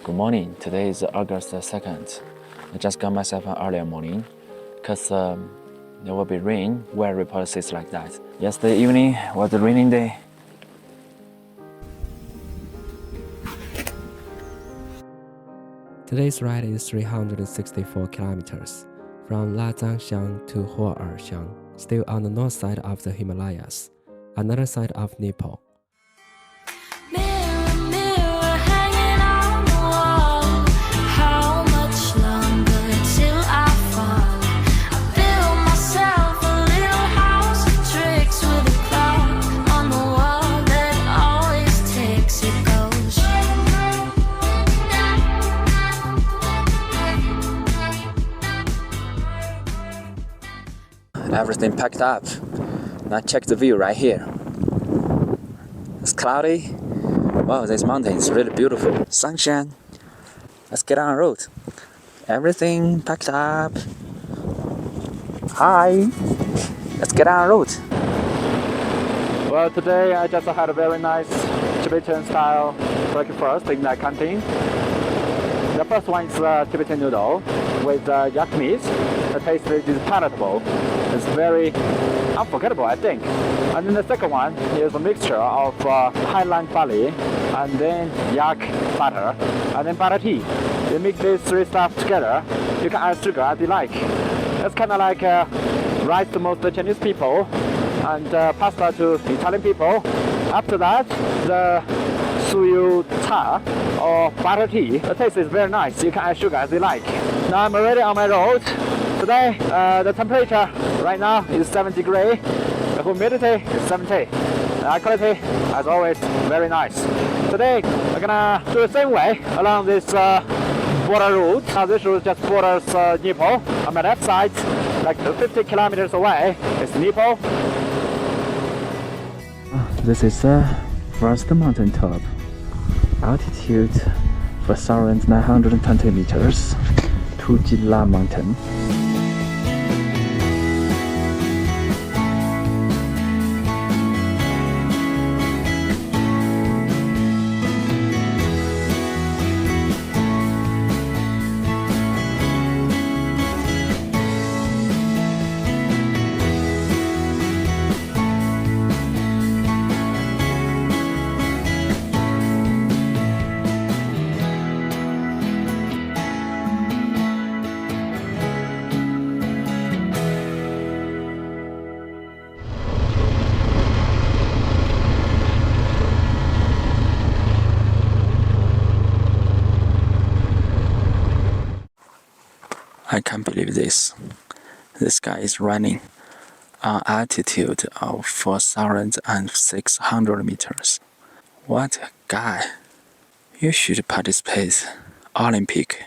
Good morning. Today is August 2nd. I just got myself an earlier morning because there will be rain. Weather report says like that. Yesterday evening was a raining day. Today's ride is 364 kilometers from Lazangxiang to Huaerxiang, still on the north side of the Himalayas, another side of Nepal. Everything packed up. Now check the view right here. It's cloudy. Wow, this mountain is really beautiful. Sunshine. Let's get on the road. Everything packed up. Hi. Let's get on the road. Well, today I just had a very nice Tibetan style breakfast in that canteen. The first one is Tibetan noodle with yak meat. The taste is palatable. It's very unforgettable, I think. And then the second one is a mixture of highland barley and then yak butter and then butter tea. You mix these three stuff together. You can add sugar as you like. It's kind of like rice to most Chinese people and pasta to Italian people. After that, the suyu cha or butter tea. The taste is very nice. You can add sugar as you like. Now I'm already on my road. Today, the temperature right now is 7 degrees. The humidity is 70. The quality, as always, very nice. Today, we're gonna do the same way along this border route. Now this route just borders Nepal. On my left side, like 50 kilometers away, is Nepal. This is first mountain top. Altitude 4,920 meters to Jilla Mountain. I can't believe this. This guy is running on altitude of 4,600 meters. What a guy. You should participate Olympic.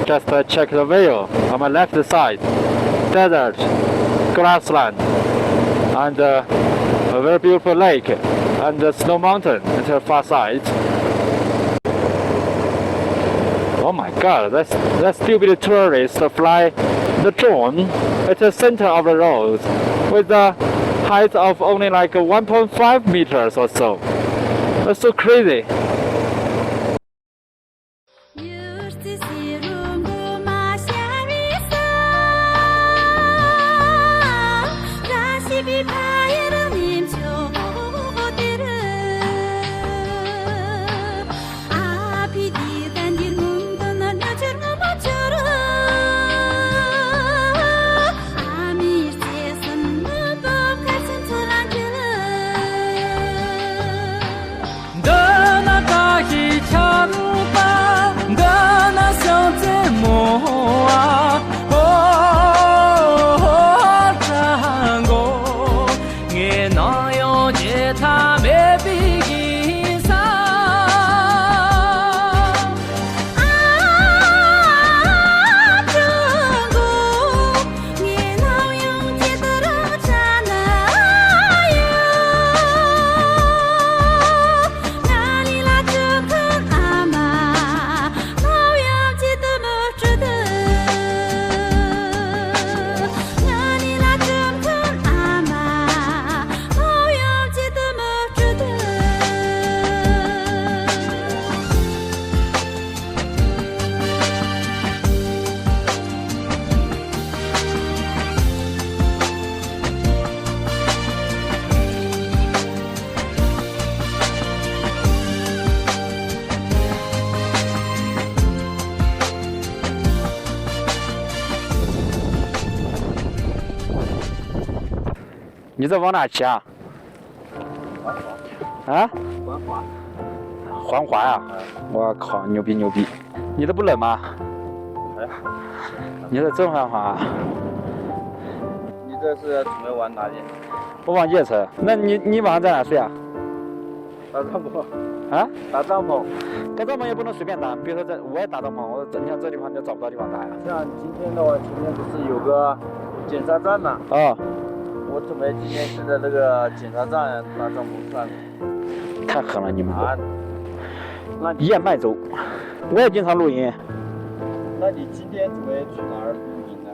Just check the view on my left side. Desert, grassland, and a very beautiful lake, and the snow mountain at the far side. Oh my god, that stupid tourist fly the drone at the center of the road with a height of only like 1.5 meters or so. That's so crazy. Dana 你这往哪骑啊？啊？环华呀！我靠，牛逼牛逼！你这不冷吗？你这真环华？你这是准备往哪里？我往叶城。那你晚上在哪睡啊？搭帐篷。啊？搭帐篷。搭帐篷也不能随便搭，比如说我也搭帐篷，你看这地方就找不到地方搭呀。像今天的话，今天不是有个检查站嘛？哦。我准备今天是在那个检查站搭帐篷上。太狠了，你们！那燕麦粥，我也经常露营。那你今天准备去哪儿露营呢？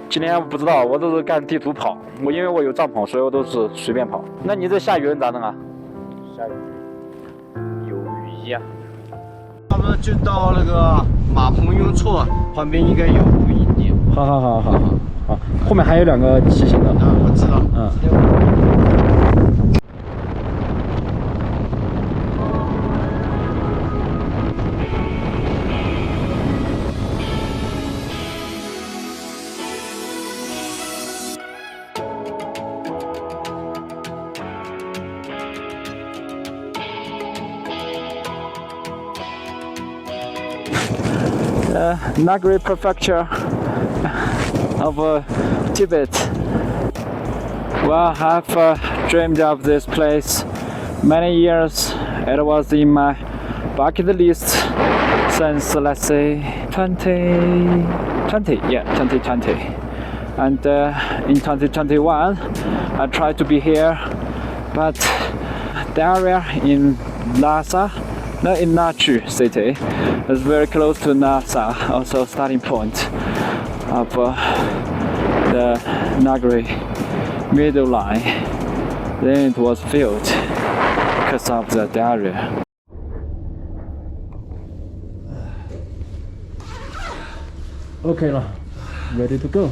今天不知道，我都是干地图跑。因为我有帐篷，所以我都是随便跑。那你这下雨咋弄啊？下雨，有雨衣啊。他们就到那个马棚雍措旁边应该有露营地。好，后面还有2个骑行的。啊，我知道。Ngari prefecture of Tibet. Well, I've dreamed of this place many years. It was in my bucket list since, let's say, 2020. Yeah, 2020. And in 2021, I tried to be here, but the area in Lhasa, not in Nachu city, is very close to Lhasa, also starting point of the Ngari middle line. Then it was filled because of the area. Okay 了 ，ready to go.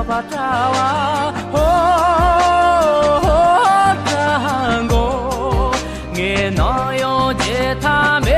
Batawa, oh, tango, nge no yo je ta me.